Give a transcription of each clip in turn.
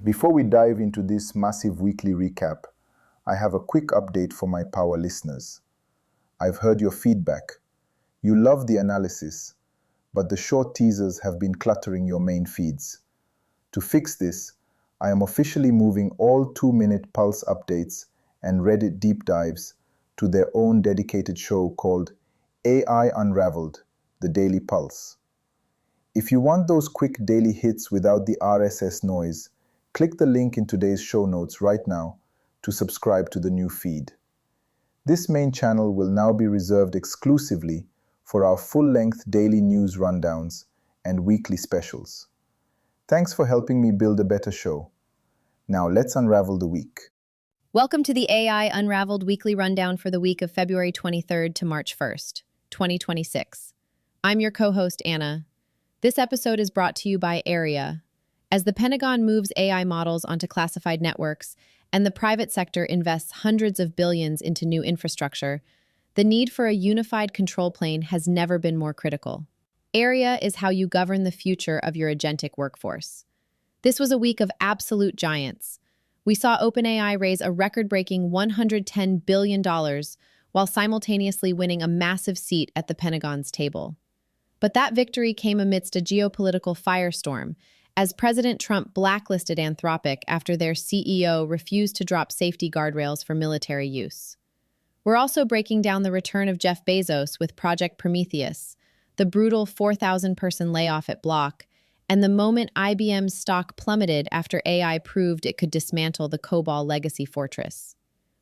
Before we dive into this massive weekly recap, I have a quick update for my power listeners. I've heard your feedback. You love the analysis, but the short teasers have been cluttering your main feeds. To fix this, I am officially moving all 2-minute Pulse updates and Reddit deep dives to their own dedicated show called AI Unraveled, the Daily Pulse. If you want those quick daily hits without the RSS noise, click the link in today's show notes right now to subscribe to the new feed. This main channel will now be reserved exclusively for our full-length daily news rundowns and weekly specials. Thanks for helping me build a better show. Now let's unravel the week. Welcome to the AI Unraveled Weekly Rundown for the week of February 23rd to March 1st, 2026. I'm your co-host, Anna. This episode is brought to you by Area. As the Pentagon moves AI models onto classified networks and the private sector invests hundreds of billions into new infrastructure, the need for a unified control plane has never been more critical. Area is how you govern the future of your agentic workforce. This was a week of absolute giants. We saw OpenAI raise a record-breaking $110 billion while simultaneously winning a massive seat at the Pentagon's table. But that victory came amidst a geopolitical firestorm, as President Trump blacklisted Anthropic after their CEO refused to drop safety guardrails for military use. We're also breaking down the return of Jeff Bezos with Project Prometheus, the brutal 4,000-person layoff at Block, and the moment IBM's stock plummeted after AI proved it could dismantle the COBOL legacy fortress.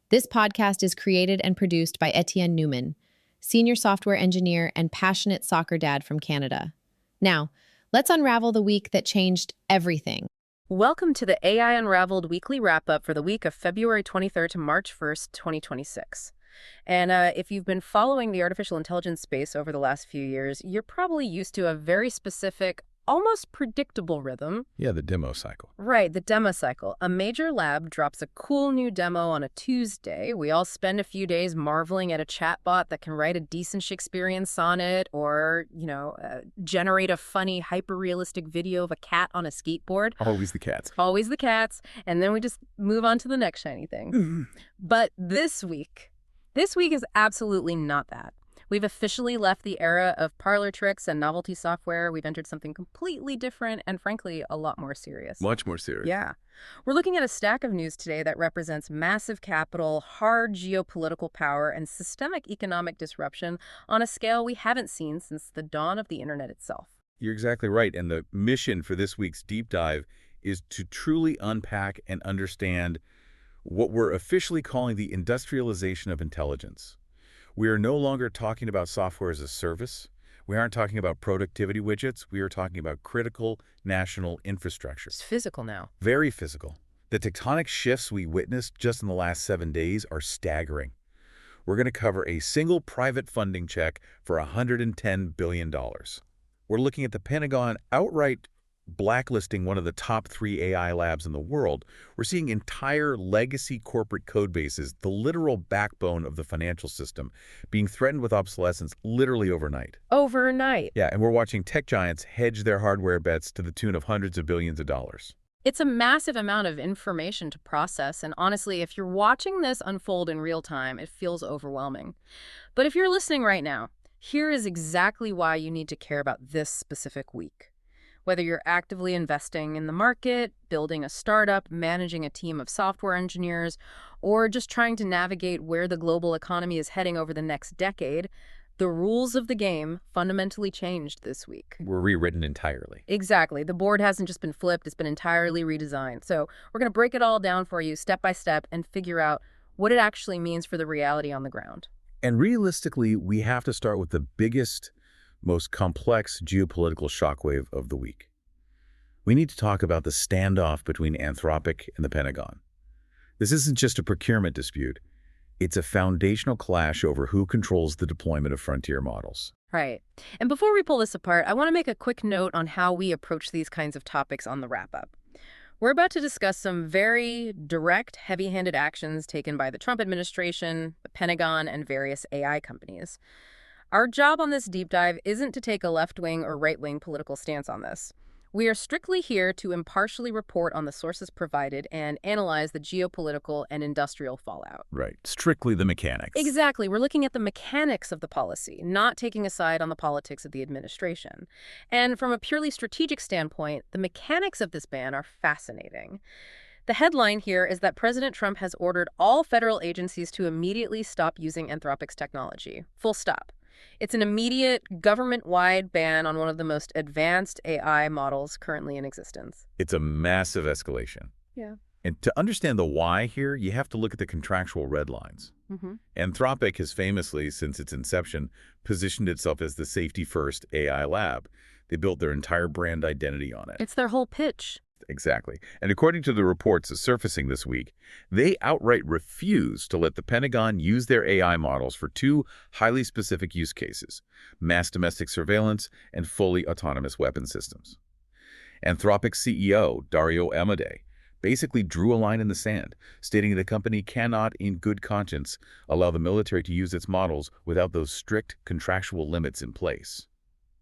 This podcast is created and produced by Etienne Newman, senior software engineer and passionate soccer dad from Canada. Now, let's unravel the week that changed everything. Welcome to the AI Unraveled Weekly Wrap-Up for the week of February 23rd to March 1st, 2026. And if you've been following the artificial intelligence space over the last few years, you're probably used to a very specific, almost predictable rhythm. Yeah, the demo cycle. Right, the demo cycle. A major lab drops a cool new demo on a Tuesday. We all spend a few days marveling at a chatbot that can write a decent Shakespearean sonnet or, generate a funny, hyper-realistic video of a cat on a skateboard. Always the cats. Always the cats. And then we just move on to the next shiny thing. But this week is absolutely not that. We've officially left the era of parlor tricks and novelty software. We've entered something completely different and, frankly, a lot more serious. Much more serious. Yeah. We're looking at a stack of news today that represents massive capital, hard geopolitical power, and systemic economic disruption on a scale we haven't seen since the dawn of the internet itself. You're exactly right. And the mission for this week's deep dive is to truly unpack and understand what we're officially calling the industrialization of intelligence. We are no longer talking about software as a service. We aren't talking about productivity widgets. We are talking about critical national infrastructure. It's physical now. Very physical. The tectonic shifts we witnessed just in the last 7 days are staggering. We're going to cover a single private funding check for $110 billion. We're looking at the Pentagon outright blacklisting one of the top 3 AI labs in the world. We're seeing entire legacy corporate code bases, the literal backbone of the financial system, being threatened with obsolescence literally overnight. Overnight. Yeah, and we're watching tech giants hedge their hardware bets to the tune of hundreds of billions of dollars. It's a massive amount of information to process, and honestly, if you're watching this unfold in real time, it feels overwhelming. But if you're listening right now, here is exactly why you need to care about this specific week. Whether you're actively investing in the market, building a startup, managing a team of software engineers, or just trying to navigate where the global economy is heading over the next decade, the rules of the game fundamentally changed this week. Were rewritten entirely. Exactly. The board hasn't just been flipped, it's been entirely redesigned. So we're going to break it all down for you step by step and figure out what it actually means for the reality on the ground. And realistically, we have to start with the biggest, most complex geopolitical shockwave of the week. We need to talk about the standoff between Anthropic and the Pentagon. This isn't just a procurement dispute. It's a foundational clash over who controls the deployment of frontier models. Right. And before we pull this apart, I want to make a quick note on how we approach these kinds of topics on the wrap-up. We're about to discuss some very direct, heavy-handed actions taken by the Trump administration, the Pentagon, and various AI companies. Our job on this deep dive isn't to take a left-wing or right-wing political stance on this. We are strictly here to impartially report on the sources provided and analyze the geopolitical and industrial fallout. Right. Strictly the mechanics. Exactly. We're looking at the mechanics of the policy, not taking a side on the politics of the administration. And from a purely strategic standpoint, the mechanics of this ban are fascinating. The headline here is that President Trump has ordered all federal agencies to immediately stop using Anthropic's technology. Full stop. It's an immediate, government-wide ban on one of the most advanced AI models currently in existence. It's a massive escalation. Yeah. And to understand the why here, you have to look at the contractual red lines. Anthropic has famously, since its inception, positioned itself as the safety-first AI lab. They built their entire brand identity on it. It's their whole pitch. Exactly. And according to the reports surfacing this week, they outright refuse to let the Pentagon use their AI models for two highly specific use cases: mass domestic surveillance and fully autonomous weapon systems. Anthropic's CEO, Dario Amodei, basically drew a line in the sand, stating the company cannot, in good conscience, allow the military to use its models without those strict contractual limits in place.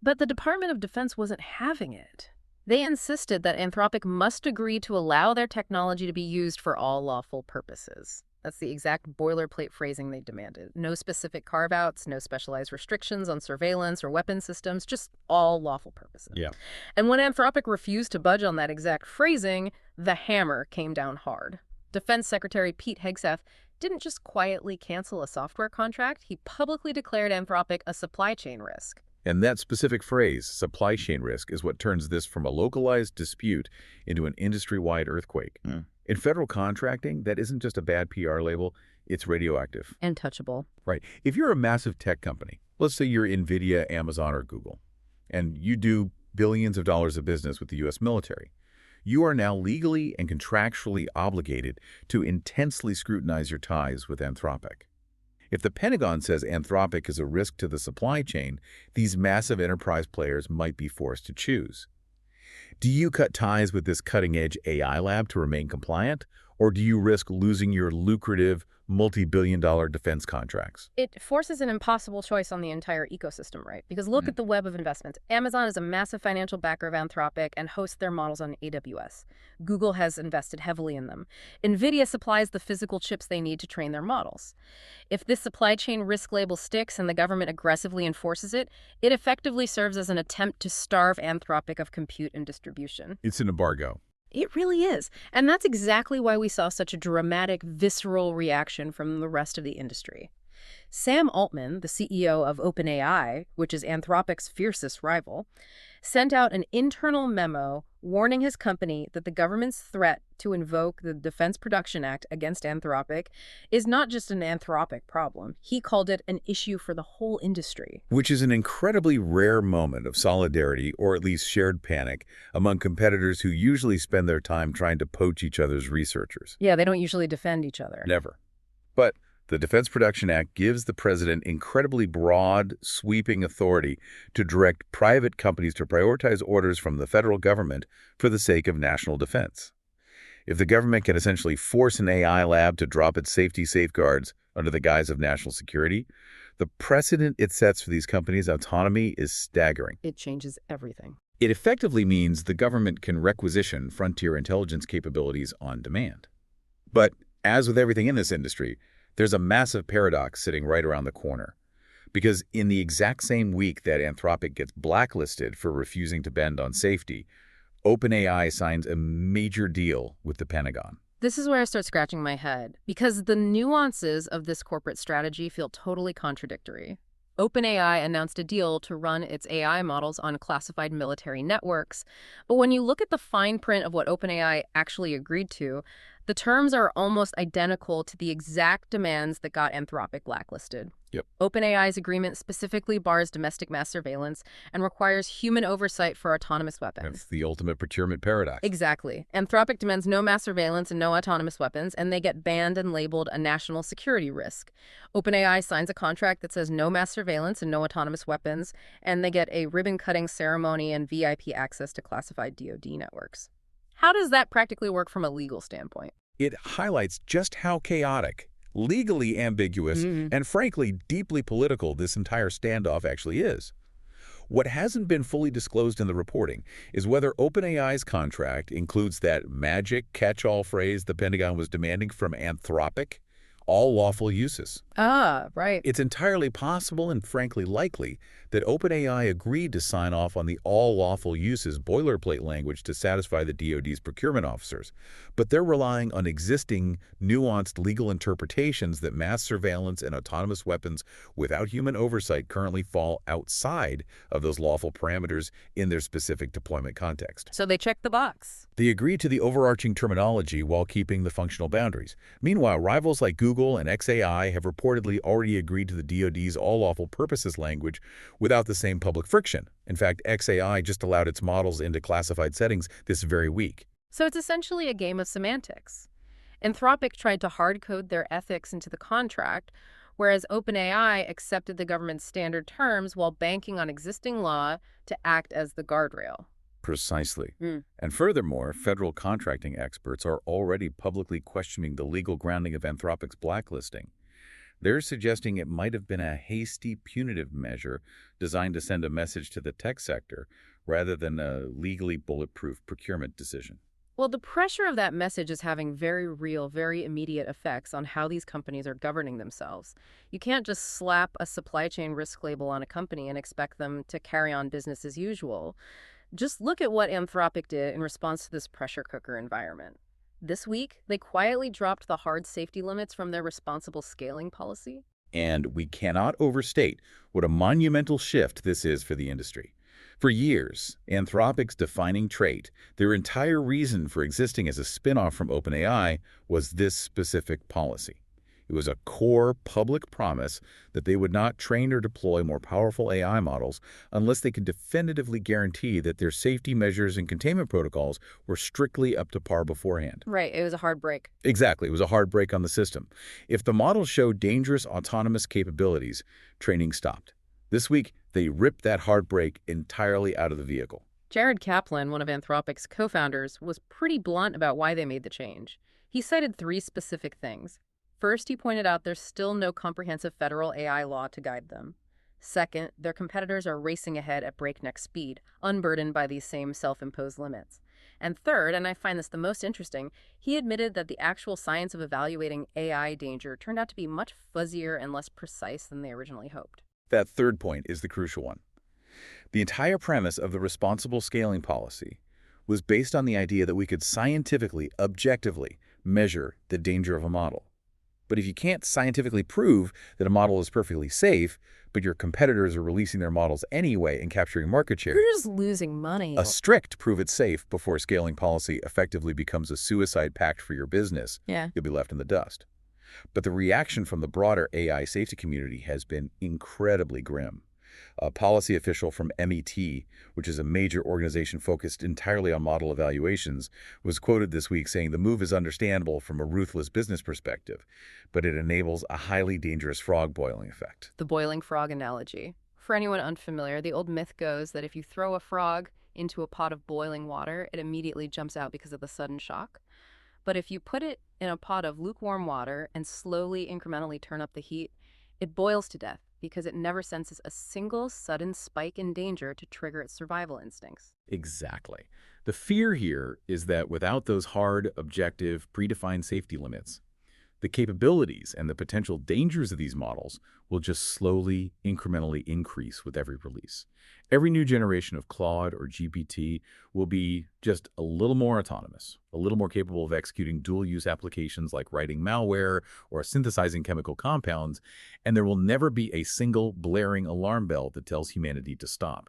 But the Department of Defense wasn't having it. They insisted that Anthropic must agree to allow their technology to be used for all lawful purposes. That's the exact boilerplate phrasing they demanded. No specific carve-outs, no specialized restrictions on surveillance or weapon systems, just all lawful purposes. Yeah. And when Anthropic refused to budge on that exact phrasing, the hammer came down hard. Defense Secretary Pete Hegseth didn't just quietly cancel a software contract, he publicly declared Anthropic a supply chain risk. And that specific phrase, supply chain risk, is what turns this from a localized dispute into an industry-wide earthquake. In federal contracting, that isn't just a bad PR label, it's radioactive. And touchable. Right. If you're a massive tech company, let's say you're NVIDIA, Amazon, or Google, and you do billions of dollars of business with the U.S. military, you are now legally and contractually obligated to intensely scrutinize your ties with Anthropic. If the Pentagon says Anthropic is a risk to the supply chain, these massive enterprise players might be forced to choose. Do you cut ties with this cutting-edge AI lab to remain compliant, or do you risk losing your lucrative, multi-billion-dollar defense contracts? It forces an impossible choice on the entire ecosystem, right? Because look at the web of investments. Amazon is a massive financial backer of Anthropic and hosts their models on AWS. Google has invested heavily in them. NVIDIA supplies the physical chips they need to train their models. If this supply chain risk label sticks and the government aggressively enforces it, it effectively serves as an attempt to starve Anthropic of compute and distribution. It's an embargo. It really is. And that's exactly why we saw such a dramatic, visceral reaction from the rest of the industry. Sam Altman, the CEO of OpenAI, which is Anthropic's fiercest rival, sent out an internal memo warning his company that the government's threat to invoke the Defense Production Act against Anthropic is not just an Anthropic problem. He called it an issue for the whole industry. Which is an incredibly rare moment of solidarity, or at least shared panic, among competitors who usually spend their time trying to poach each other's researchers. Yeah, they don't usually defend each other. Never. But the Defense Production Act gives the president incredibly broad, sweeping authority to direct private companies to prioritize orders from the federal government for the sake of national defense. If the government can essentially force an AI lab to drop its safety safeguards under the guise of national security, the precedent it sets for these companies' autonomy is staggering. It changes everything. It effectively means the government can requisition frontier intelligence capabilities on demand. But as with everything in this industry, there's a massive paradox sitting right around the corner. Because in the exact same week that Anthropic gets blacklisted for refusing to bend on safety, OpenAI signs a major deal with the Pentagon. This is where I start scratching my head, because the nuances of this corporate strategy feel totally contradictory. OpenAI announced a deal to run its AI models on classified military networks, but when you look at the fine print of what OpenAI actually agreed to, the terms are almost identical to the exact demands that got Anthropic blacklisted. Yep. OpenAI's agreement specifically bars domestic mass surveillance and requires human oversight for autonomous weapons. That's the ultimate procurement paradox. Exactly. Anthropic demands no mass surveillance and no autonomous weapons, and they get banned and labeled a national security risk. OpenAI signs a contract that says no mass surveillance and no autonomous weapons, and they get a ribbon-cutting ceremony and VIP access to classified DoD networks. How does that practically work from a legal standpoint? It highlights just how chaotic, legally ambiguous, and frankly deeply political this entire standoff actually is. What hasn't been fully disclosed in the reporting is whether OpenAI's contract includes that magic catch-all phrase the Pentagon was demanding from Anthropic, all lawful uses. Ah, right. It's entirely possible and frankly likely that OpenAI agreed to sign off on the all lawful uses boilerplate language to satisfy the DoD's procurement officers, but they're relying on existing, nuanced legal interpretations that mass surveillance and autonomous weapons without human oversight currently fall outside of those lawful parameters in their specific deployment context. So they checked the box. They agreed to the overarching terminology while keeping the functional boundaries. Meanwhile, rivals like Google and xAI have reportedly already agreed to the DoD's all lawful purposes language without the same public friction. In fact, xAI just allowed its models into classified settings this very week. So it's essentially a game of semantics. Anthropic tried to hard-code their ethics into the contract, whereas OpenAI accepted the government's standard terms while banking on existing law to act as the guardrail. Precisely. And furthermore, federal contracting experts are already publicly questioning the legal grounding of Anthropic's blacklisting. They're suggesting it might have been a hasty, punitive measure designed to send a message to the tech sector rather than a legally bulletproof procurement decision. Well, the pressure of that message is having very real, very immediate effects on how these companies are governing themselves. You can't just slap a supply chain risk label on a company and expect them to carry on business as usual. Just look at what Anthropic did in response to this pressure cooker environment. This week, they quietly dropped the hard safety limits from their responsible scaling policy. And we cannot overstate what a monumental shift this is for the industry. For years, Anthropic's defining trait, their entire reason for existing as a spin-off from OpenAI, was this specific policy. It was a core public promise that they would not train or deploy more powerful AI models unless they could definitively guarantee that their safety measures and containment protocols were strictly up to par beforehand. Right, it was a hard break. Exactly, it was a hard break on the system. If the models showed dangerous autonomous capabilities, training stopped. This week, they ripped that hard break entirely out of the vehicle. Jared Kaplan, one of Anthropic's co-founders, was pretty blunt about why they made the change. He cited 3 specific things. First, he pointed out there's still no comprehensive federal AI law to guide them. Second, their competitors are racing ahead at breakneck speed, unburdened by these same self-imposed limits. And third, and I find this the most interesting, he admitted that the actual science of evaluating AI danger turned out to be much fuzzier and less precise than they originally hoped. That third point is the crucial one. The entire premise of the responsible scaling policy was based on the idea that we could scientifically, objectively measure the danger of a model. But if you can't scientifically prove that a model is perfectly safe, but your competitors are releasing their models anyway and capturing market share, You're just losing money. a strict prove it safe before scaling policy effectively becomes a suicide pact for your business, Yeah. you'll be left in the dust. But the reaction from the broader AI safety community has been incredibly grim. A policy official from MET, which is a major organization focused entirely on model evaluations, was quoted this week saying the move is understandable from a ruthless business perspective, but it enables a highly dangerous frog boiling effect. The boiling frog analogy. For anyone unfamiliar, the old myth goes that if you throw a frog into a pot of boiling water, it immediately jumps out because of the sudden shock. But if you put it in a pot of lukewarm water and slowly, incrementally turn up the heat, it boils to death because it never senses a single sudden spike in danger to trigger its survival instincts. Exactly. The fear here is that without those hard, objective, predefined safety limits, the capabilities and the potential dangers of these models will just slowly, incrementally increase with every release. Every new generation of Claude or GPT will be just a little more autonomous, a little more capable of executing dual-use applications like writing malware or synthesizing chemical compounds, and there will never be a single blaring alarm bell that tells humanity to stop.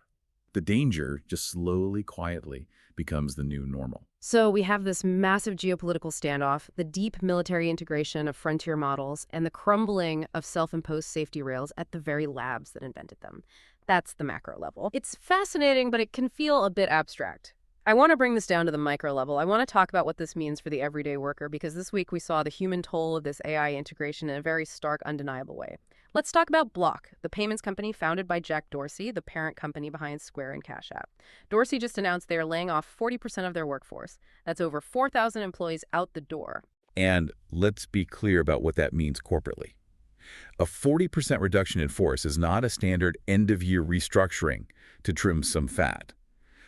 The danger just slowly, quietly becomes the new normal. So we have this massive geopolitical standoff, the deep military integration of frontier models, and the crumbling of self-imposed safety rails at the very labs that invented them. That's the macro level. It's fascinating, but it can feel a bit abstract. I want to bring this down to the micro level. I want to talk about what this means for the everyday worker, because this week we saw the human toll of this AI integration in a very stark, undeniable way. Let's talk about Block, the payments company founded by Jack Dorsey, the parent company behind Square and Cash App. Dorsey just announced they are laying off 40% of their workforce. That's over 4,000 employees out the door. And let's be clear about what that means corporately. A 40% reduction in force is not a standard end-of-year restructuring to trim some fat.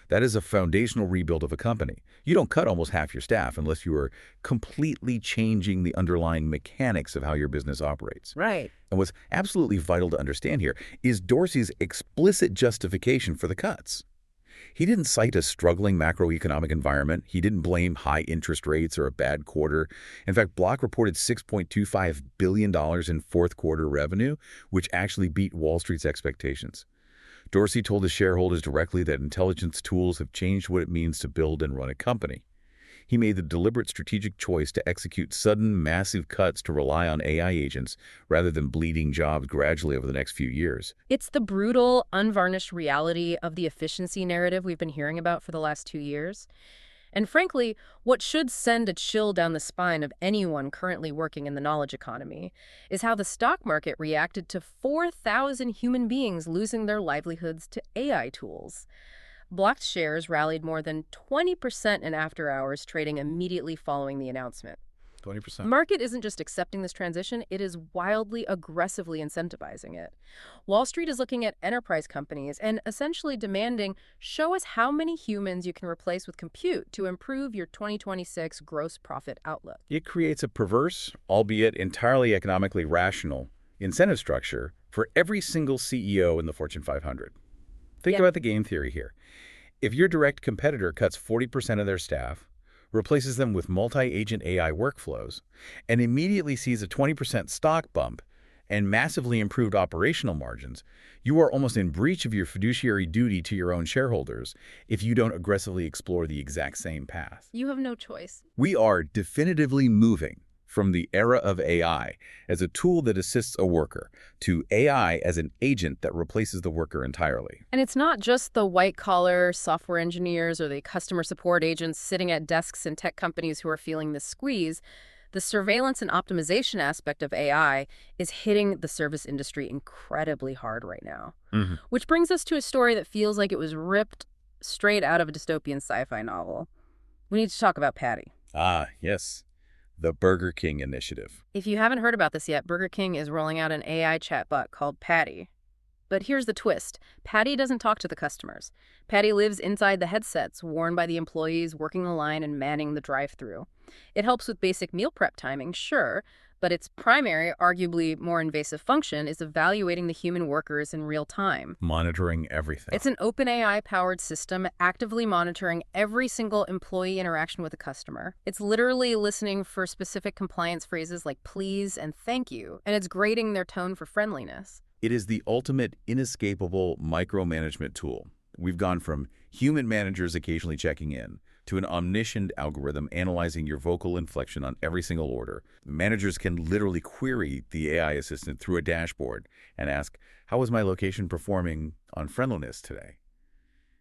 That is a foundational rebuild of a company. You don't cut almost half your staff unless you are completely changing the underlying mechanics of how your business operates. Right. And what's absolutely vital to understand here is Dorsey's explicit justification for the cuts. He didn't cite a struggling macroeconomic environment. He didn't blame high interest rates or a bad quarter. In fact, Block reported $6.25 billion in fourth quarter revenue, which actually beat Wall Street's expectations. Dorsey told his shareholders directly that intelligence tools have changed what it means to build and run a company. He made the deliberate strategic choice to execute sudden, massive cuts to rely on AI agents rather than bleeding jobs gradually over the next few years. It's the brutal, unvarnished reality of the efficiency narrative we've been hearing about for the last 2 years. And frankly, what should send a chill down the spine of anyone currently working in the knowledge economy is how the stock market reacted to 4,000 human beings losing their livelihoods to AI tools. Block's shares rallied more than 20% in after-hours trading immediately following the announcement. 20%. The market isn't just accepting this transition, it is wildly aggressively incentivizing it. Wall Street is looking at enterprise companies and essentially demanding, show us how many humans you can replace with compute to improve your 2026 gross profit outlook. It creates a perverse, albeit entirely economically rational, incentive structure for every single CEO in the Fortune 500. Think about the game theory here. If your direct competitor cuts 40% of their staff, replaces them with multi-agent AI workflows, and immediately sees a 20% stock bump and massively improved operational margins, you are almost in breach of your fiduciary duty to your own shareholders if you don't aggressively explore the exact same path. You have no choice. We are definitively moving from the era of AI as a tool that assists a worker to AI as an agent that replaces the worker entirely. And it's not just the white-collar software engineers or the customer support agents sitting at desks in tech companies who are feeling this squeeze. The surveillance and optimization aspect of AI is hitting the service industry incredibly hard right now. Which brings us to a story that feels like it was ripped straight out of a dystopian sci-fi novel. We need to talk about Patty. Ah, yes. The Burger King initiative. If you haven't heard about this yet, Burger King is rolling out an AI chatbot called Patty. But here's the twist. Patty doesn't talk to the customers. Patty lives inside the headsets worn by the employees working the line and manning the drive-thru. It helps with basic meal prep timing, sure, but its primary, arguably more invasive function is evaluating the human workers in real time. Monitoring everything. It's an OpenAI-powered system actively monitoring every single employee interaction with a customer. It's literally listening for specific compliance phrases like please and thank you, and it's grading their tone for friendliness. It is the ultimate inescapable micromanagement tool. We've gone from human managers occasionally checking in to an omniscient algorithm analyzing your vocal inflection on every single order. Managers can literally query the AI assistant through a dashboard and ask, how is my location performing on friendliness today?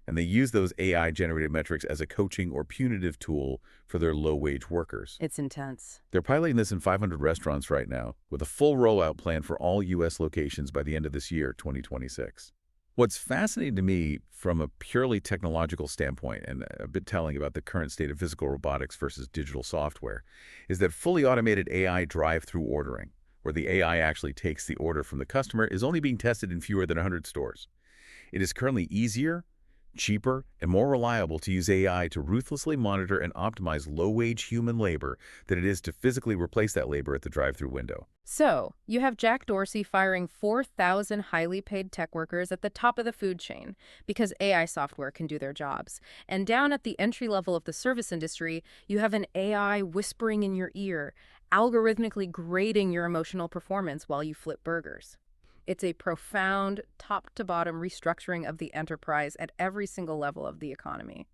And they use those AI-generated metrics as a coaching or punitive tool for their low-wage workers. It's intense. They're piloting this in 500 restaurants right now, with a full rollout plan for all U.S. locations by the end of this year, 2026. What's fascinating to me from a purely technological standpoint, and a bit telling about the current state of physical robotics versus digital software, is that fully automated AI drive-through ordering, where the AI actually takes the order from the customer, is only being tested in fewer than 100 stores. It is currently easier, cheaper, and more reliable to use AI to ruthlessly monitor and optimize low-wage human labor than it is to physically replace that labor at the drive-through window. So, you have Jack Dorsey firing 4,000 highly paid tech workers at the top of the food chain because AI software can do their jobs. And down at the entry level of the service industry, you have an AI whispering in your ear, algorithmically grading your emotional performance while you flip burgers. It's a profound, top-to-bottom restructuring of the enterprise at every single level of the economy.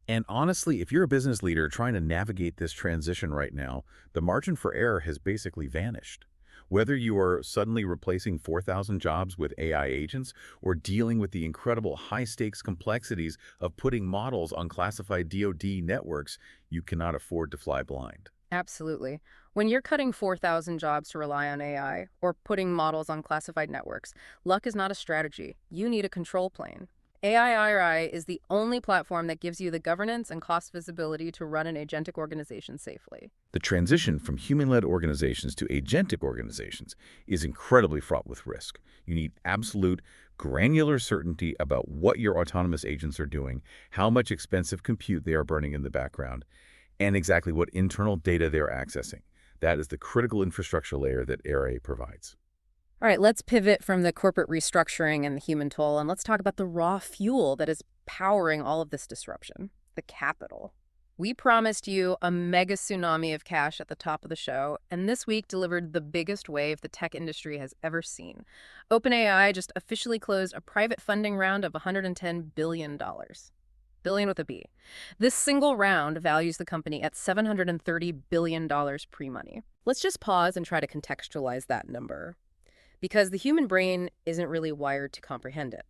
And honestly, if you're a business leader trying to navigate this transition right now, the margin for error has basically vanished. Whether you are suddenly replacing 4,000 jobs with AI agents or dealing with the incredible high-stakes complexities of putting models on classified DoD networks, you cannot afford to fly blind. Absolutely. When you're cutting 4,000 jobs to rely on AI or putting models on classified networks, luck is not a strategy. You need a control plane. AI is the only platform that gives you the governance and cost visibility to run an agentic organization safely. The transition from human-led organizations to agentic organizations is incredibly fraught with risk. You need absolute, granular certainty about what your autonomous agents are doing, how much expensive compute they are burning in the background, and exactly what internal data they're accessing. That is the critical infrastructure layer that AI provides. All right, let's pivot from the corporate restructuring and the human toll, and let's talk about the raw fuel that is powering all of this disruption, the capital. We promised you a mega tsunami of cash at the top of the show, and this week delivered the biggest wave the tech industry has ever seen. OpenAI just officially closed a private funding round of $110 billion. Billion with a B. This single round values the company at $730 billion pre-money. Let's just pause and try to contextualize that number, because the human brain isn't really wired to comprehend it.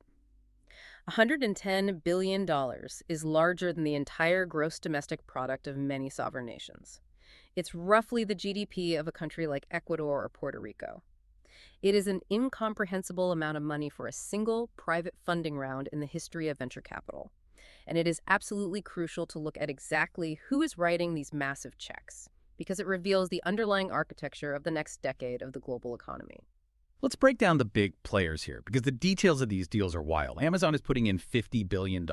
$110 billion is larger than the entire gross domestic product of many sovereign nations. It's roughly the GDP of a country like Ecuador or Puerto Rico. It is an incomprehensible amount of money for a single private funding round in the history of venture capital. And it is absolutely crucial to look at exactly who is writing these massive checks, because it reveals the underlying architecture of the next decade of the global economy. Let's break down the big players here, because the details of these deals are wild. Amazon is putting in $50 billion.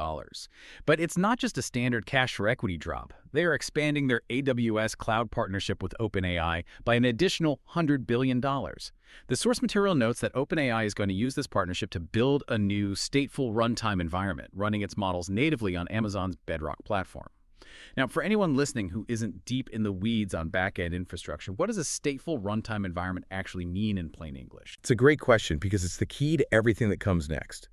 But it's not just a standard cash for equity drop. They are expanding their AWS cloud partnership with OpenAI by an additional $100 billion. The source material notes that OpenAI is going to use this partnership to build a new stateful runtime environment, running its models natively on Amazon's Bedrock platform. Now, for anyone listening who isn't deep in the weeds on back-end infrastructure, what does a stateful runtime environment actually mean in plain English? It's a great question because it's the key to everything that comes next.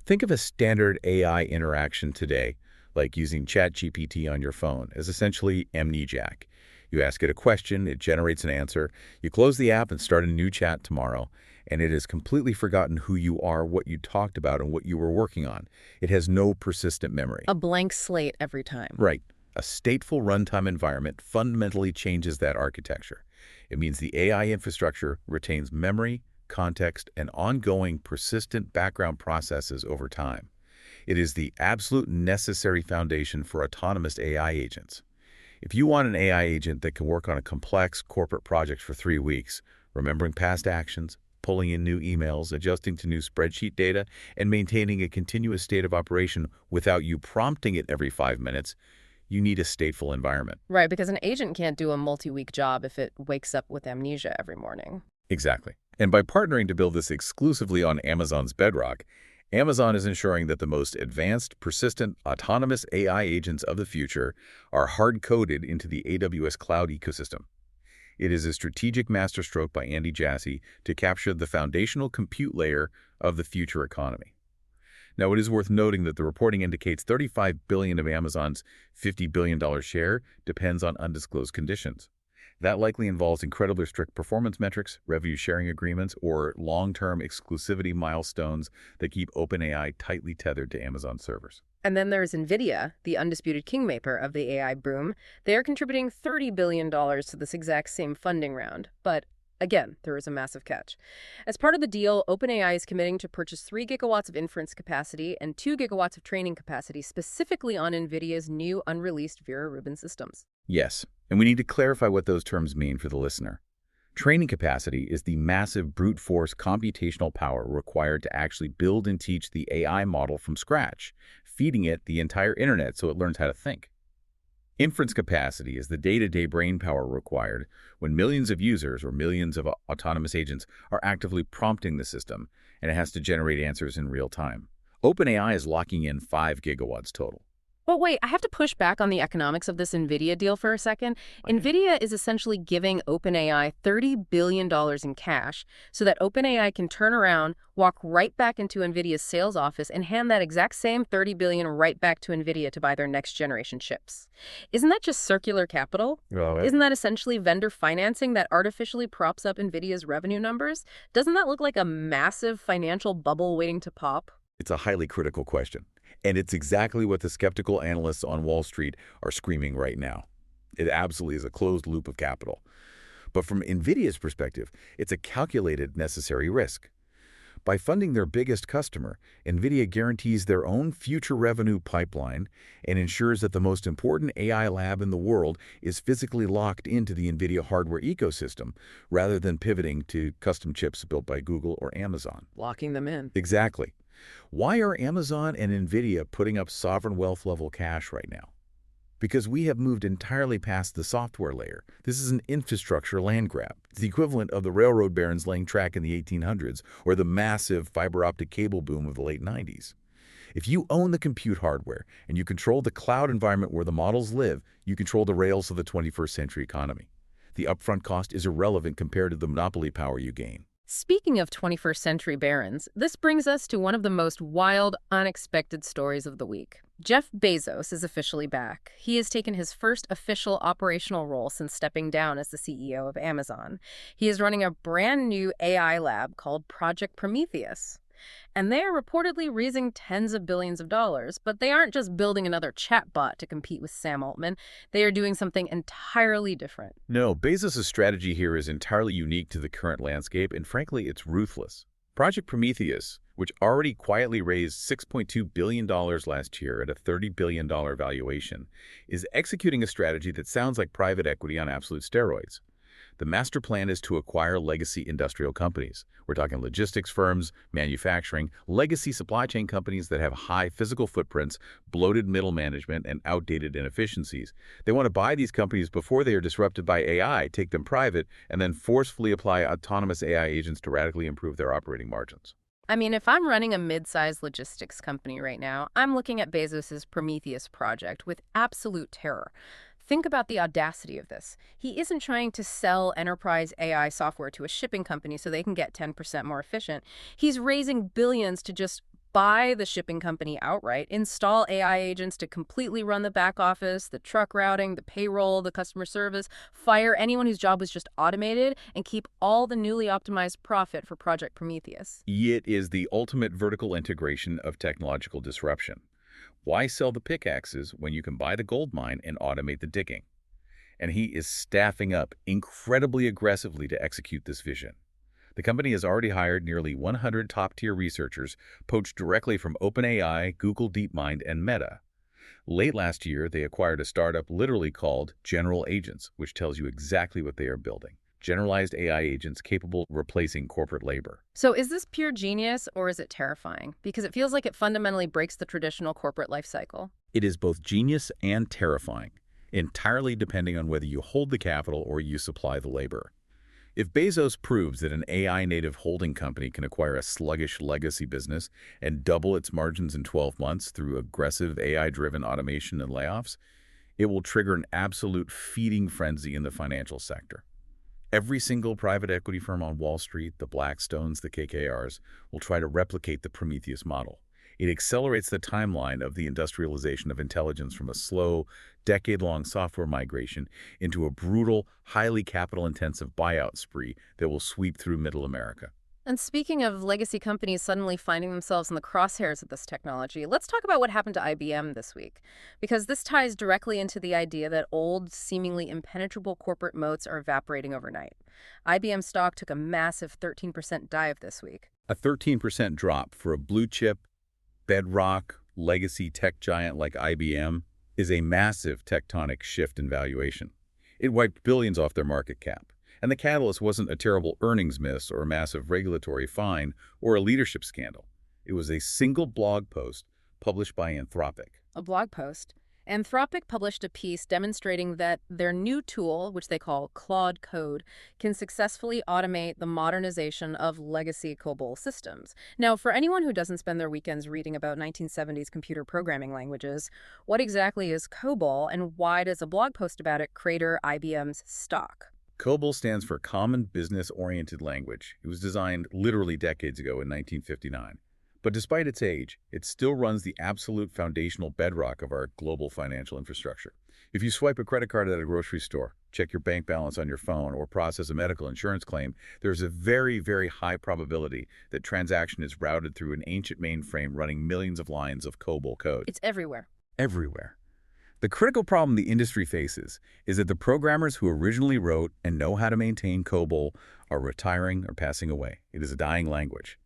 Think of a standard AI interaction today, like using ChatGPT on your phone, as essentially amnesiac. You ask it a question, it generates an answer, you close the app and start a new chat tomorrow, and it has completely forgotten who you are, what you talked about, and what you were working on. It has no persistent memory. A blank slate every time. Right. A stateful runtime environment fundamentally changes that architecture. It means the AI infrastructure retains memory, context, and ongoing persistent background processes over time. It is the absolute necessary foundation for autonomous AI agents. If you want an AI agent that can work on a complex corporate project for 3 weeks, remembering past actions, pulling in new emails, adjusting to new spreadsheet data, and maintaining a continuous state of operation without you prompting it every 5 minutes, you need a stateful environment. Right, because an agent can't do a multi-week job if it wakes up with amnesia every morning. Exactly. And by partnering to build this exclusively on Amazon's Bedrock, Amazon is ensuring that the most advanced, persistent, autonomous AI agents of the future are hard-coded into the AWS cloud ecosystem. It is a strategic masterstroke by Andy Jassy to capture the foundational compute layer of the future economy. Now, it is worth noting that the reporting indicates $35 billion of Amazon's $50 billion share depends on undisclosed conditions. That likely involves incredibly strict performance metrics, revenue-sharing agreements, or long-term exclusivity milestones that keep OpenAI tightly tethered to Amazon servers. And then there's NVIDIA, the undisputed kingmaker of the AI boom. They are contributing $30 billion to this exact same funding round. But again, there is a massive catch. As part of the deal, OpenAI is committing to purchase 3 gigawatts of inference capacity and 2 gigawatts of training capacity specifically on NVIDIA's new unreleased Vera Rubin systems. Yes, and we need to clarify what those terms mean for the listener. Training capacity is the massive brute force computational power required to actually build and teach the AI model from scratch, feeding it the entire internet so it learns how to think. Inference capacity is the day-to-day brain power required when millions of users or millions of autonomous agents are actively prompting the system, and it has to generate answers in real time. OpenAI is locking in 5 gigawatts total. But wait, I have to push back on the economics of this NVIDIA deal for a second. NVIDIA is essentially giving OpenAI $30 billion in cash so that OpenAI can turn around, walk right back into NVIDIA's sales office, and hand that exact same $30 billion right back to NVIDIA to buy their next-generation chips. Isn't that just circular capital? Isn't that essentially vendor financing that artificially props up NVIDIA's revenue numbers? Doesn't that look like a massive financial bubble waiting to pop? It's a highly critical question. And it's exactly what the skeptical analysts on Wall Street are screaming right now. It absolutely is a closed loop of capital. But from NVIDIA's perspective, it's a calculated necessary risk. By funding their biggest customer, NVIDIA guarantees their own future revenue pipeline and ensures that the most important AI lab in the world is physically locked into the NVIDIA hardware ecosystem rather than pivoting to custom chips built by Google or Amazon. Locking them in. Exactly. Why are Amazon and NVIDIA putting up sovereign wealth level cash right now? Because we have moved entirely past the software layer. This is an infrastructure land grab. It's the equivalent of the railroad barons laying track in the 1800s or the massive fiber optic cable boom of the late 90s. If you own the compute hardware and you control the cloud environment where the models live, you control the rails of the 21st century economy. The upfront cost is irrelevant compared to the monopoly power you gain. Speaking of 21st century barons, this brings us to one of the most wild, unexpected stories of the week. Jeff Bezos is officially back. He has taken his first official operational role since stepping down as the CEO of Amazon. He is running a brand new AI lab called Project Prometheus. And they are reportedly raising tens of billions of dollars, but they aren't just building another chatbot to compete with Sam Altman. They are doing something entirely different. No, Bezos' strategy here is entirely unique to the current landscape, and frankly, it's ruthless. Project Prometheus, which already quietly raised $6.2 billion last year at a $30 billion valuation, is executing a strategy that sounds like private equity on absolute steroids. The master plan is to acquire legacy industrial companies. We're talking logistics firms, manufacturing, legacy supply chain companies that have high physical footprints, bloated middle management, and outdated inefficiencies. They want to buy these companies before they are disrupted by AI, take them private, and then forcefully apply autonomous AI agents to radically improve their operating margins. I mean, if I'm running a mid-sized logistics company right now, I'm looking at Bezos' Prometheus project with absolute terror. Think about the audacity of this. He isn't trying to sell enterprise AI software to a shipping company so they can get 10% more efficient. He's raising billions to just buy the shipping company outright, install AI agents to completely run the back office, the truck routing, the payroll, the customer service, fire anyone whose job was just automated, and keep all the newly optimized profit for Project Prometheus. It is the ultimate vertical integration of technological disruption. Why sell the pickaxes when you can buy the gold mine and automate the digging? And he is staffing up incredibly aggressively to execute this vision. The company has already hired nearly 100 top-tier researchers poached directly from OpenAI, Google DeepMind, and Meta. Late last year, they acquired a startup literally called General Agents, which tells you exactly what they are building. Generalized AI agents capable of replacing corporate labor. So is this pure genius or is it terrifying? Because it feels like it fundamentally breaks the traditional corporate life cycle. It is both genius and terrifying, entirely depending on whether you hold the capital or you supply the labor. If Bezos proves that an AI-native holding company can acquire a sluggish legacy business and double its margins in 12 months through aggressive AI-driven automation and layoffs, it will trigger an absolute feeding frenzy in the financial sector. Every single private equity firm on Wall Street, the Blackstones, the KKRs, will try to replicate the Prometheus model. It accelerates the timeline of the industrialization of intelligence from a slow, decade-long software migration into a brutal, highly capital-intensive buyout spree that will sweep through middle America. And speaking of legacy companies suddenly finding themselves in the crosshairs of this technology, let's talk about what happened to IBM this week. Because this ties directly into the idea that old, seemingly impenetrable corporate moats are evaporating overnight. IBM stock took a massive 13% dive this week. A 13% drop for a blue-chip, bedrock, legacy tech giant like IBM is a massive tectonic shift in valuation. It wiped billions off their market cap. And the catalyst wasn't a terrible earnings miss or a massive regulatory fine or a leadership scandal. It was a single blog post published by Anthropic. A blog post. Anthropic published a piece demonstrating that their new tool, which they call Claude Code, can successfully automate the modernization of legacy COBOL systems. Now, for anyone who doesn't spend their weekends reading about 1970s computer programming languages, what exactly is COBOL and why does a blog post about it crater IBM's stock? COBOL stands for Common Business-Oriented Language. It was designed literally decades ago in 1959. But despite its age, it still runs the absolute foundational bedrock of our global financial infrastructure. If you swipe a credit card at a grocery store, check your bank balance on your phone, or process a medical insurance claim, there's a very, very high probability that transaction is routed through an ancient mainframe running millions of lines of COBOL code. It's everywhere. Everywhere. The critical problem the industry faces is that the programmers who originally wrote and know how to maintain COBOL are retiring or passing away. It is a dying language.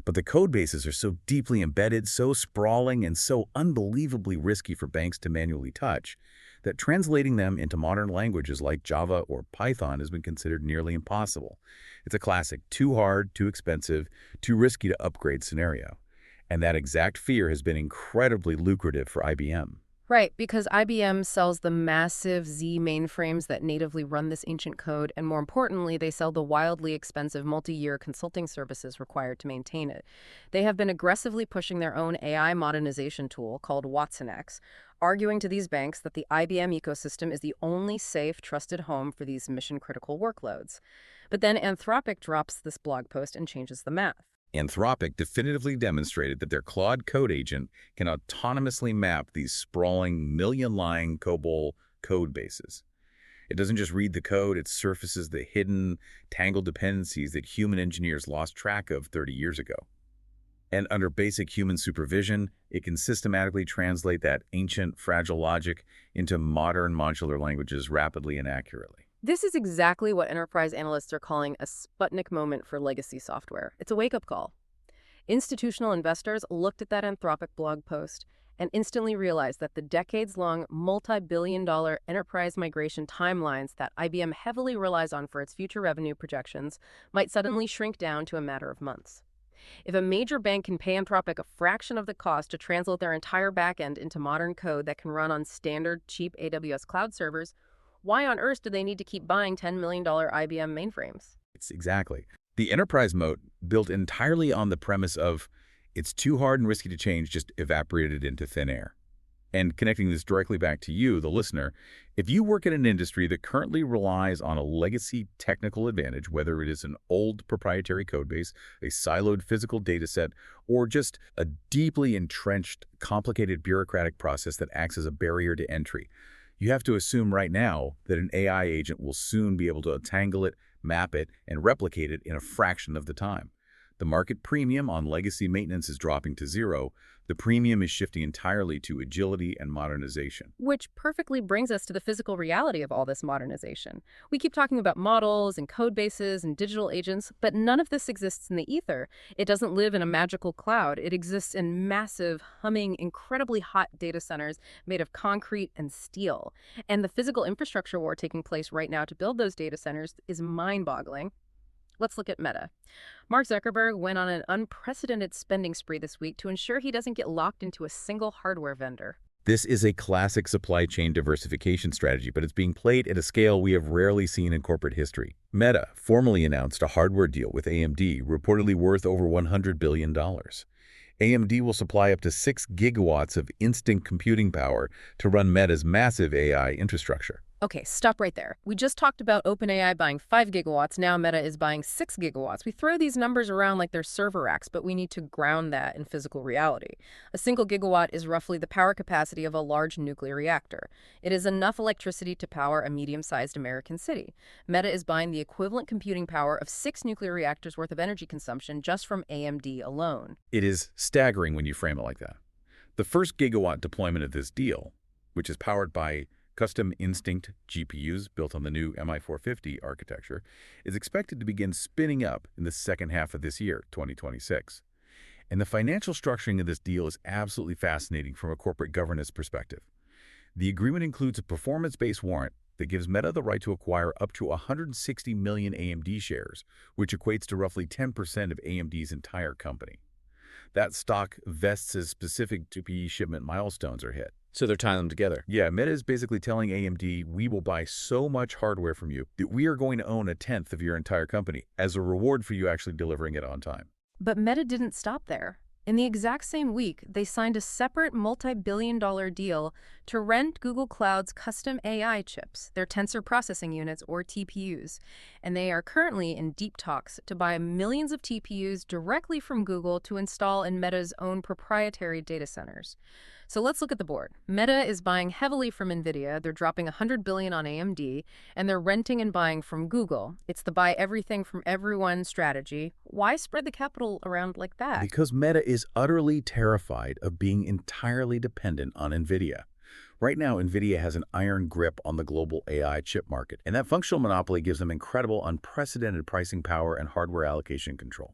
But the code bases are so deeply embedded, so sprawling, and so unbelievably risky for banks to manually touch that translating them into modern languages like Java or Python has been considered nearly impossible. It's a classic too hard, too expensive, too risky to upgrade scenario. And that exact fear has been incredibly lucrative for IBM. Right, because IBM sells the massive Z mainframes that natively run this ancient code, and more importantly, they sell the wildly expensive multi-year consulting services required to maintain it. They have been aggressively pushing their own AI modernization tool called watsonx, arguing to these banks that the IBM ecosystem is the only safe, trusted home for these mission-critical workloads. But then Anthropic drops this blog post and changes the math. Anthropic definitively demonstrated that their Claude code agent can autonomously map these sprawling, million-line COBOL code bases. It doesn't just read the code, it surfaces the hidden, tangled dependencies that human engineers lost track of 30 years ago. And under basic human supervision, it can systematically translate that ancient, fragile logic into modern modular languages rapidly and accurately. This is exactly what enterprise analysts are calling a Sputnik moment for legacy software. It's a wake-up call. Institutional investors looked at that Anthropic blog post and instantly realized that the decades-long, multi-billion-dollar enterprise migration timelines that IBM heavily relies on for its future revenue projections might suddenly shrink down to a matter of months. If a major bank can pay Anthropic a fraction of the cost to translate their entire backend into modern code that can run on standard, cheap AWS cloud servers, why on earth do they need to keep buying $10 million IBM mainframes? It's exactly. The enterprise moat, built entirely on the premise of it's too hard and risky to change, just evaporated into thin air. And connecting this directly back to you, the listener, if you work in an industry that currently relies on a legacy technical advantage, whether it is an old proprietary codebase, a siloed physical data set, or just a deeply entrenched, complicated bureaucratic process that acts as a barrier to entry, you have to assume right now that an AI agent will soon be able to untangle it, map it, and replicate it in a fraction of the time. The market premium on legacy maintenance is dropping to zero. The premium is shifting entirely to agility and modernization. Which perfectly brings us to the physical reality of all this modernization. We keep talking about models and code bases and digital agents, but none of this exists in the ether. It doesn't live in a magical cloud. It exists in massive, humming, incredibly hot data centers made of concrete and steel. And the physical infrastructure war taking place right now to build those data centers is mind-boggling. Let's look at Meta. Mark Zuckerberg went on an unprecedented spending spree this week to ensure he doesn't get locked into a single hardware vendor. This is a classic supply chain diversification strategy, but it's being played at a scale we have rarely seen in corporate history. Meta formally announced a hardware deal with AMD, reportedly worth over $100 billion. AMD will supply up to 6 gigawatts of instant computing power to run Meta's massive AI infrastructure. Okay, stop right there. We just talked about OpenAI buying 5 gigawatts. Now Meta is buying 6 gigawatts. We throw these numbers around like they're server racks, but we need to ground that in physical reality. A single gigawatt is roughly the power capacity of a large nuclear reactor. It is enough electricity to power a medium-sized American city. Meta is buying the equivalent computing power of 6 nuclear reactors worth of energy consumption just from AMD alone. It is staggering when you frame it like that. The first gigawatt deployment of this deal, which is powered by custom Instinct GPUs built on the new MI450 architecture, is expected to begin spinning up in the second half of this year, 2026. And the financial structuring of this deal is absolutely fascinating from a corporate governance perspective. The agreement includes a performance-based warrant that gives Meta the right to acquire up to 160 million AMD shares, which equates to roughly 10% of AMD's entire company. That stock vests as specific GPU shipment milestones are hit. So they're tying them together. Yeah, Meta is basically telling AMD, we will buy so much hardware from you that we are going to own 1/10 of your entire company as a reward for you actually delivering it on time. But Meta didn't stop there. In the exact same week, they signed a separate multi-billion-dollar deal to rent Google Cloud's custom AI chips, their tensor processing units, or TPUs. And they are currently in deep talks to buy millions of TPUs directly from Google to install in Meta's own proprietary data centers. So let's look at the board. Meta is buying heavily from NVIDIA. They're dropping $100 billion on AMD, and they're renting and buying from Google. It's the buy everything from everyone strategy. Why spread the capital around like that? Because Meta is utterly terrified of being entirely dependent on NVIDIA. Right now, NVIDIA has an iron grip on the global AI chip market, and that functional monopoly gives them incredible, unprecedented pricing power and hardware allocation control.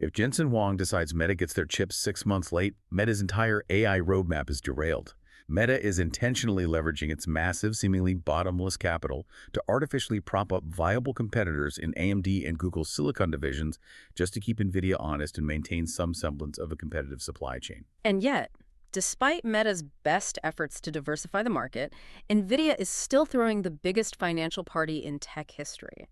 If Jensen Huang decides Meta gets their chips 6 months late, Meta's entire AI roadmap is derailed. Meta is intentionally leveraging its massive, seemingly bottomless capital to artificially prop up viable competitors in AMD and Google's Silicon divisions just to keep NVIDIA honest and maintain some semblance of a competitive supply chain. And yet, despite Meta's best efforts to diversify the market, NVIDIA is still throwing the biggest financial party in tech history.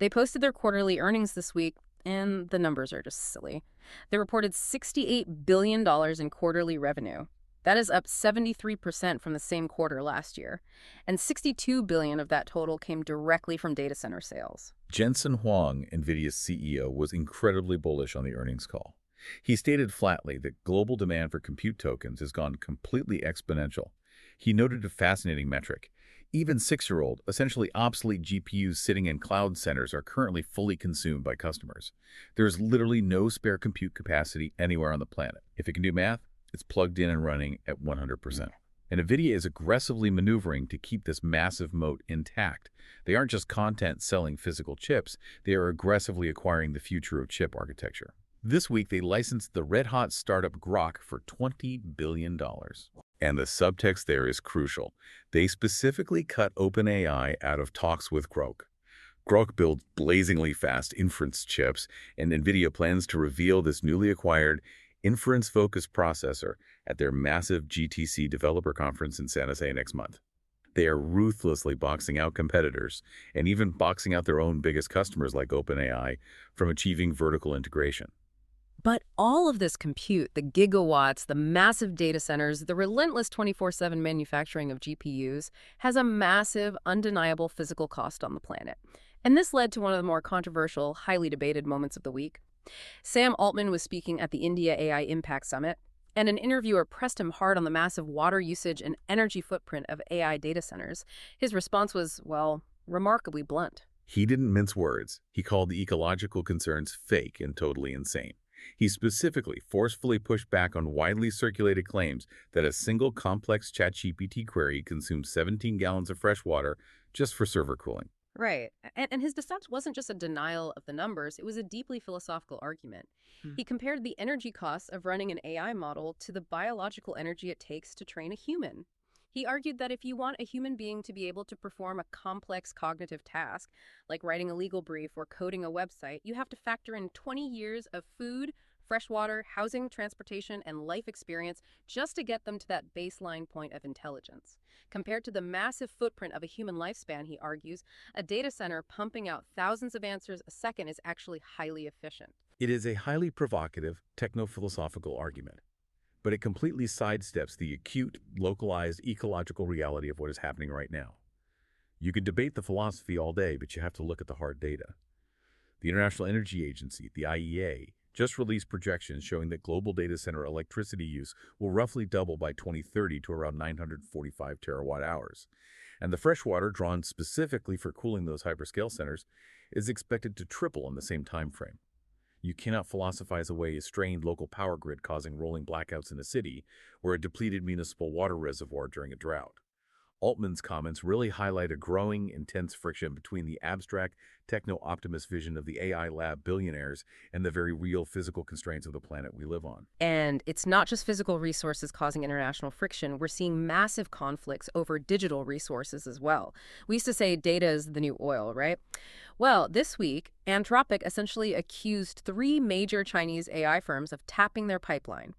They posted their quarterly earnings this week, and the numbers are just silly. They reported $68 billion in quarterly revenue. That is up 73% from the same quarter last year, and $62 billion of that total came directly from data center sales. Jensen Huang, NVIDIA's CEO, was incredibly bullish on the earnings call. He stated flatly that global demand for compute tokens has gone completely exponential. He noted a fascinating metric. Even 6-year-old, essentially obsolete GPUs sitting in cloud centers are currently fully consumed by customers. There's literally no spare compute capacity anywhere on the planet. If it can do math, it's plugged in and running at 100%. And NVIDIA is aggressively maneuvering to keep this massive moat intact. They aren't just content selling physical chips, they are aggressively acquiring the future of chip architecture. This week, they licensed the red-hot startup Grok for $20 billion. And the subtext there is crucial. They specifically cut OpenAI out of talks with Grok. Grok builds blazingly fast inference chips, and NVIDIA plans to reveal this newly acquired inference-focused processor at their massive GTC developer conference in San Jose next month. They are ruthlessly boxing out competitors and even boxing out their own biggest customers like OpenAI from achieving vertical integration. But all of this compute, the gigawatts, the massive data centers, the relentless 24/7 manufacturing of GPUs, has a massive, undeniable physical cost on the planet. And this led to one of the more controversial, highly debated moments of the week. Sam Altman was speaking at the India AI Impact Summit, and an interviewer pressed him hard on the massive water usage and energy footprint of AI data centers. His response was, well, remarkably blunt. He didn't mince words. He called the ecological concerns fake and totally insane. He specifically forcefully pushed back on widely circulated claims that a single complex ChatGPT query consumes 17 gallons of fresh water just for server cooling. Right. And his dissent wasn't just a denial of the numbers, it was a deeply philosophical argument. He compared the energy costs of running an AI model to the biological energy it takes to train a human. He argued that if you want a human being to be able to perform a complex cognitive task, like writing a legal brief or coding a website, you have to factor in 20 years of food, fresh water, housing, transportation, and life experience just to get them to that baseline point of intelligence. Compared to the massive footprint of a human lifespan, he argues, a data center pumping out thousands of answers a second is actually highly efficient. It is a highly provocative, techno-philosophical argument, but it completely sidesteps the acute, localized, ecological reality of what is happening right now. You can debate the philosophy all day, but you have to look at the hard data. The International Energy Agency, the IEA, just released projections showing that global data center electricity use will roughly double by 2030 to around 945 terawatt-hours. And the fresh water drawn specifically for cooling those hyperscale centers is expected to triple in the same time frame. You cannot philosophize away a strained local power grid causing rolling blackouts in a city or a depleted municipal water reservoir during a drought. Altman's comments really highlight a growing, intense friction between the abstract, techno-optimist vision of the AI lab billionaires and the very real physical constraints of the planet we live on. And it's not just physical resources causing international friction. We're seeing massive conflicts over digital resources as well. We used to say data is the new oil, right? Well, this week, Anthropic essentially accused 3 major Chinese AI firms of tapping their pipeline.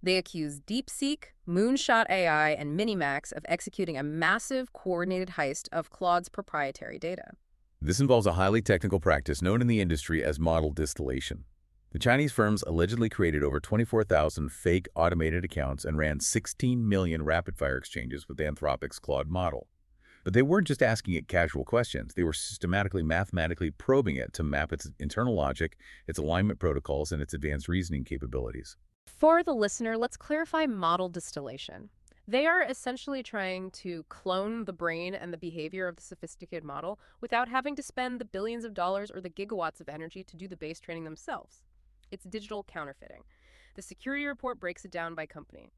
They accused DeepSeek, Moonshot AI, and Minimax of executing a massive coordinated heist of Claude's proprietary data. This involves a highly technical practice known in the industry as model distillation. The Chinese firms allegedly created over 24,000 fake automated accounts and ran 16 million rapid-fire exchanges with Anthropic's Claude model. But they weren't just asking it casual questions. They were systematically, mathematically probing it to map its internal logic, its alignment protocols, and its advanced reasoning capabilities. For the listener, let's clarify model distillation. They are essentially trying to clone the brain and the behavior of the sophisticated model without having to spend the billions of dollars or the gigawatts of energy to do the base training themselves. It's digital counterfeiting. The security report breaks it down by company.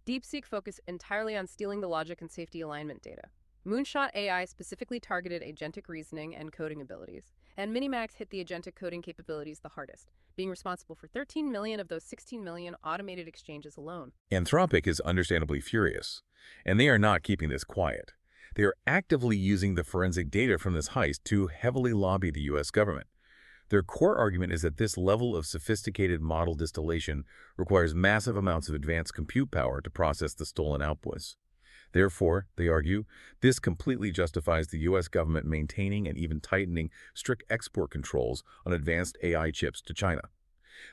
DeepSeek focused entirely on stealing the logic and safety alignment data. Moonshot AI specifically targeted agentic reasoning and coding abilities, and Minimax hit the agentic coding capabilities the hardest, being responsible for 13 million of those 16 million automated exchanges alone. Anthropic is understandably furious, and they are not keeping this quiet. They are actively using the forensic data from this heist to heavily lobby the U.S. government. Their core argument is that this level of sophisticated model distillation requires massive amounts of advanced compute power to process the stolen outputs. Therefore, they argue, this completely justifies the U.S. government maintaining and even tightening strict export controls on advanced AI chips to China.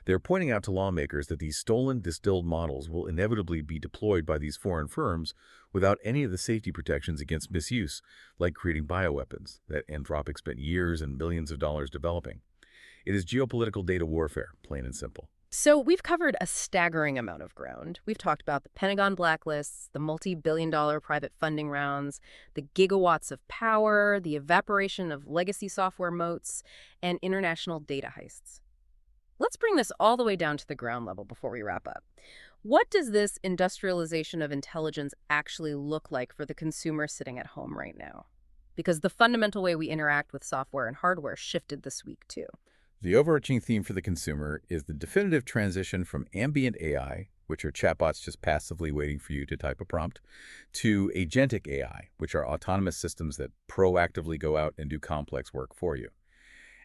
They're pointing out to lawmakers that these stolen, distilled models will inevitably be deployed by these foreign firms without any of the safety protections against misuse, like creating bioweapons that Anthropic spent years and billions of dollars developing. It is geopolitical data warfare, plain and simple. So we've covered a staggering amount of ground. We've talked about the Pentagon blacklists, the multi-billion-dollar private funding rounds, the gigawatts of power, the evaporation of legacy software moats, and international data heists. Let's bring this all the way down to the ground level before we wrap up. What does this industrialization of intelligence actually look like for the consumer sitting at home right now? Because the fundamental way we interact with software and hardware shifted this week, too. The overarching theme for the consumer is the definitive transition from ambient AI, which are chatbots just passively waiting for you to type a prompt, to agentic AI, which are autonomous systems that proactively go out and do complex work for you.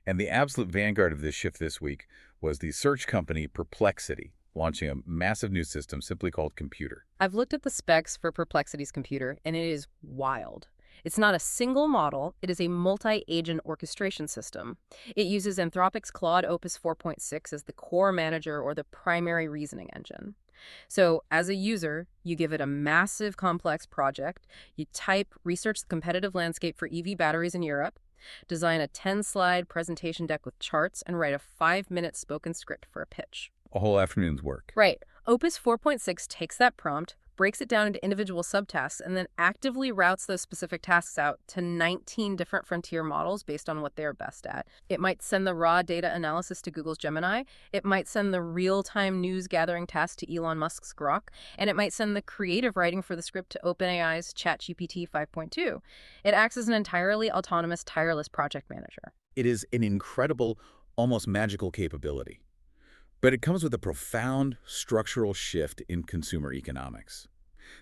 And the absolute vanguard of this shift this week was the search company Perplexity, launching a massive new system simply called Computer. I've looked at the specs for Perplexity's computer, and it is wild. It's not a single model, it is a multi-agent orchestration system. It uses Anthropic's Claude Opus 4.6 as the core manager or the primary reasoning engine. So as a user, you give it a massive complex project, you type, research the competitive landscape for EV batteries in Europe, design a 10-slide presentation deck with charts, and write a 5-minute spoken script for a pitch. A whole afternoon's work. Right. Opus 4.6 takes that prompt, breaks it down into individual subtasks, and then actively routes those specific tasks out to 19 different frontier models based on what they're best at. It might send the raw data analysis to Google's Gemini, it might send the real-time news gathering task to Elon Musk's Grok, and it might send the creative writing for the script to OpenAI's ChatGPT 5.2. It acts as an entirely autonomous, tireless project manager. It is an incredible, almost magical capability. But it comes with a profound structural shift in consumer economics.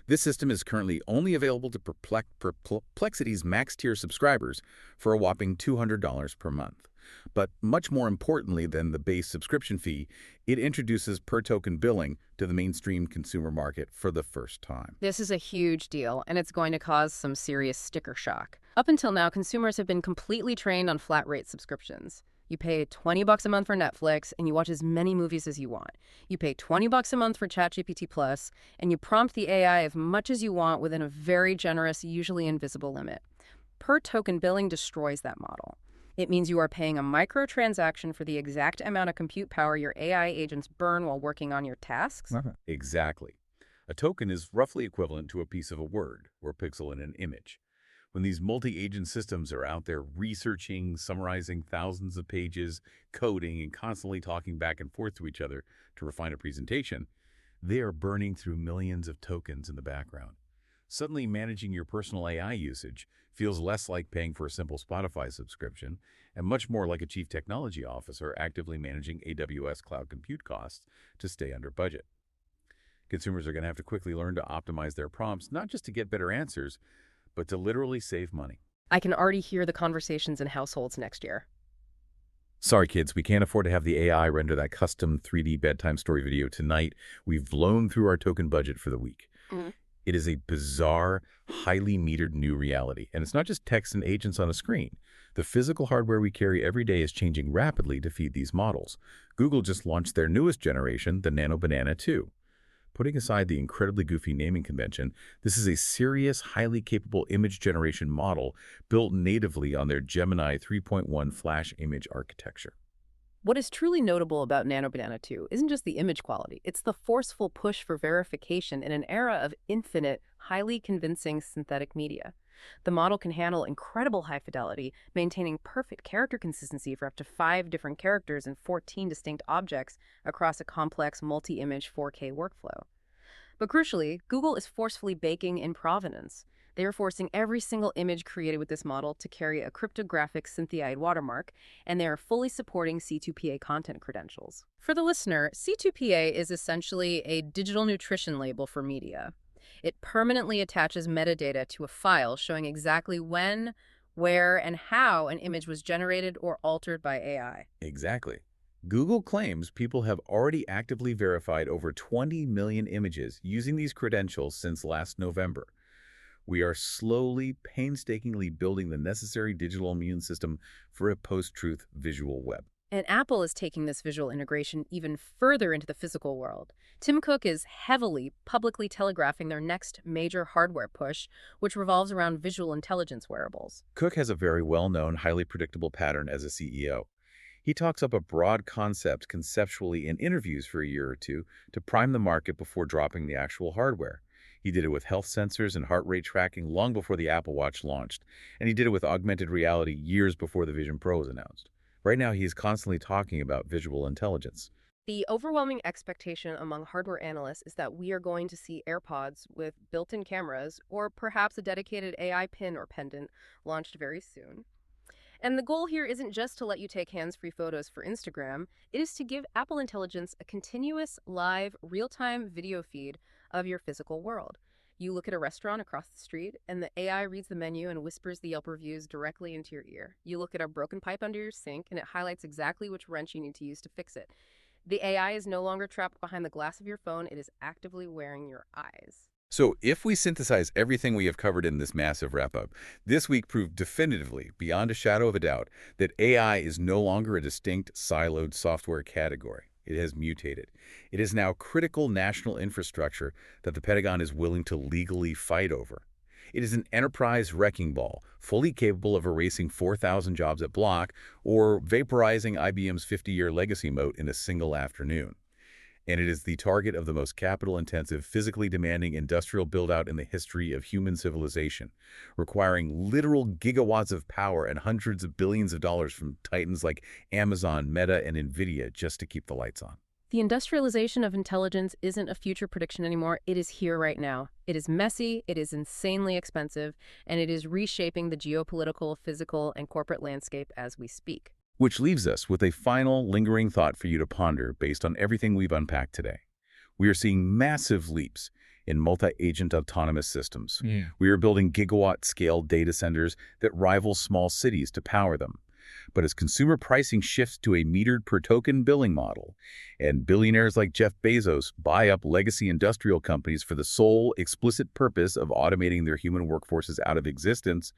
This system is currently only available to Perplexity's max-tier subscribers for a whopping $200 per month. But much more importantly than the base subscription fee, it introduces per-token billing to the mainstream consumer market for the first time. This is a huge deal, and it's going to cause some serious sticker shock. Up until now, consumers have been completely trained on flat-rate subscriptions. You pay $20 a month for Netflix, and you watch as many movies as you want. You pay $20 a month for ChatGPT Plus, and you prompt the AI as much as you want within a very generous, usually invisible limit. Per-token billing destroys that model. It means you are paying a microtransaction for the exact amount of compute power your AI agents burn while working on your tasks. Exactly. A token is roughly equivalent to a piece of a word or pixel in an image. When these multi-agent systems are out there researching, summarizing thousands of pages, coding, and constantly talking back and forth to each other to refine a presentation, they are burning through millions of tokens in the background. Suddenly, managing your personal AI usage feels less like paying for a simple Spotify subscription and much more like a chief technology officer actively managing AWS cloud compute costs to stay under budget. Consumers are going to have to quickly learn to optimize their prompts, not just to get better answers, but to literally save money. I can already hear the conversations in households next year. Sorry, kids, we can't afford to have the AI render that custom 3D bedtime story video tonight. We've blown through our token budget for the week. It is a bizarre, highly metered new reality. And it's not just text and agents on a screen. The physical hardware we carry every day is changing rapidly to feed these models. Google just launched their newest generation, the Nano Banana 2. Putting aside the incredibly goofy naming convention, this is a serious, highly capable image generation model built natively on their Gemini 3.1 flash image architecture. What is truly notable about Nano Banana 2 isn't just the image quality, it's the forceful push for verification in an era of infinite, highly convincing synthetic media. The model can handle incredible high fidelity, maintaining perfect character consistency for up to 5 different characters and 14 distinct objects across a complex multi-image 4K workflow. But crucially, Google is forcefully baking in provenance. They are forcing every single image created with this model to carry a cryptographic Cynthiaid watermark, and they are fully supporting C2PA content credentials. For the listener, C2PA is essentially a digital nutrition label for media. It permanently attaches metadata to a file showing exactly when, where, and how an image was generated or altered by AI. Exactly. Google claims people have already actively verified over 20 million images using these credentials since last November. We are slowly, painstakingly building the necessary digital immune system for a post-truth visual web. And Apple is taking this visual integration even further into the physical world. Tim Cook is heavily, publicly telegraphing their next major hardware push, which revolves around visual intelligence wearables. Cook has a very well-known, highly predictable pattern as a CEO. He talks up a broad concept conceptually in interviews for a year or two to prime the market before dropping the actual hardware. He did it with health sensors and heart rate tracking long before the Apple Watch launched, and he did it with augmented reality years before the Vision Pro was announced. Right now, he is constantly talking about visual intelligence. The overwhelming expectation among hardware analysts is that we are going to see AirPods with built-in cameras or perhaps a dedicated AI pin or pendant launched very soon. And the goal here isn't just to let you take hands-free photos for Instagram. It is to give Apple Intelligence a continuous, live, real-time video feed of your physical world. You look at a restaurant across the street, and the AI reads the menu and whispers the Yelp reviews directly into your ear. You look at a broken pipe under your sink, and it highlights exactly which wrench you need to use to fix it. The AI is no longer trapped behind the glass of your phone. It is actively wearing your eyes. So if we synthesize everything we have covered in this massive wrap-up, this week proved definitively, beyond a shadow of a doubt, that AI is no longer a distinct, siloed software category. It has mutated. It is now critical national infrastructure that the Pentagon is willing to legally fight over. It is an enterprise wrecking ball, fully capable of erasing 4,000 jobs at Block or vaporizing IBM's 50-year legacy moat in a single afternoon. And it is the target of the most capital-intensive, physically demanding industrial build-out in the history of human civilization, requiring literal gigawatts of power and hundreds of billions of dollars from titans like Amazon, Meta, and NVIDIA just to keep the lights on. The industrialization of intelligence isn't a future prediction anymore. It is here right now. It is messy, it is insanely expensive, and it is reshaping the geopolitical, physical, and corporate landscape as we speak. Which leaves us with a final, lingering thought for you to ponder based on everything we've unpacked today. We are seeing massive leaps in multi-agent autonomous systems. We are building gigawatt-scale data centers that rival small cities to power them. But as consumer pricing shifts to a metered per-token billing model, and billionaires like Jeff Bezos buy up legacy industrial companies for the sole, explicit purpose of automating their human workforces out of existence,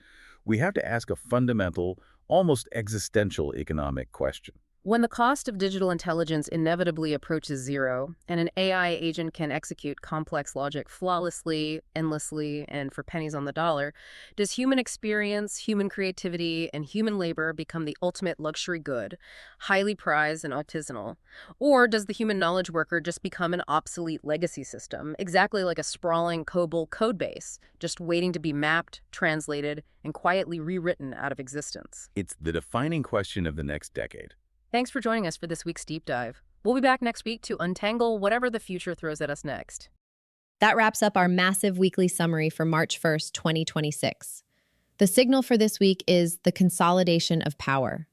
we have to ask a fundamental, almost existential economic question. When the cost of digital intelligence inevitably approaches zero, and an AI agent can execute complex logic flawlessly, endlessly, and for pennies on the dollar, does human experience, human creativity, and human labor become the ultimate luxury good, highly prized and artisanal? Or does the human knowledge worker just become an obsolete legacy system, exactly like a sprawling COBOL codebase, just waiting to be mapped, translated, and quietly rewritten out of existence? It's the defining question of the next decade. Thanks for joining us for this week's deep dive. We'll be back next week to untangle whatever the future throws at us next. That wraps up our massive weekly summary for March 1st, 2026. The signal for this week is the consolidation of power.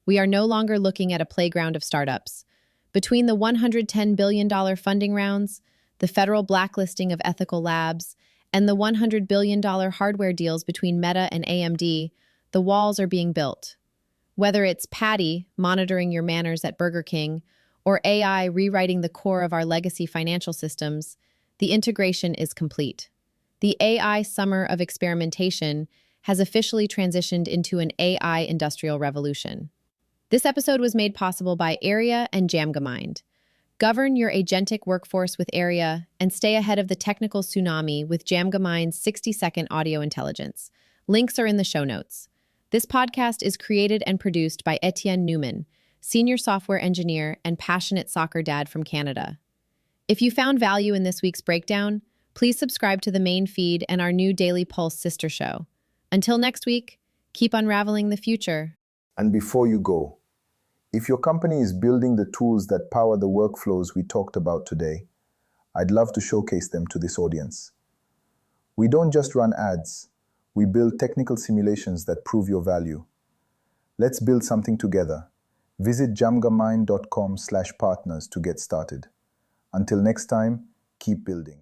We are no longer looking at a playground of startups. Between the $110 billion funding rounds, the federal blacklisting of ethical labs, and the $100 billion hardware deals between Meta and AMD, the walls are being built. Whether it's Patty monitoring your manners at Burger King or AI rewriting the core of our legacy financial systems, the integration is complete. The AI summer of experimentation has officially transitioned into an AI industrial revolution. This episode was made possible by Aria and Jamgamind. Govern your agentic workforce with Aria and stay ahead of the technical tsunami with Jamgamind's 60-second audio intelligence. Links are in the show notes. This podcast is created and produced by Etienne Newman, senior software engineer and passionate soccer dad from Canada. If you found value in this week's breakdown, please subscribe to the main feed and our new Daily Pulse sister show. Until next week, keep unraveling the future. And before you go, if your company is building the tools that power the workflows we talked about today, I'd love to showcase them to this audience. We don't just run ads. We build technical simulations that prove your value. Let's build something together. Visit jamgamind.com/partners to get started. Until next time, keep building.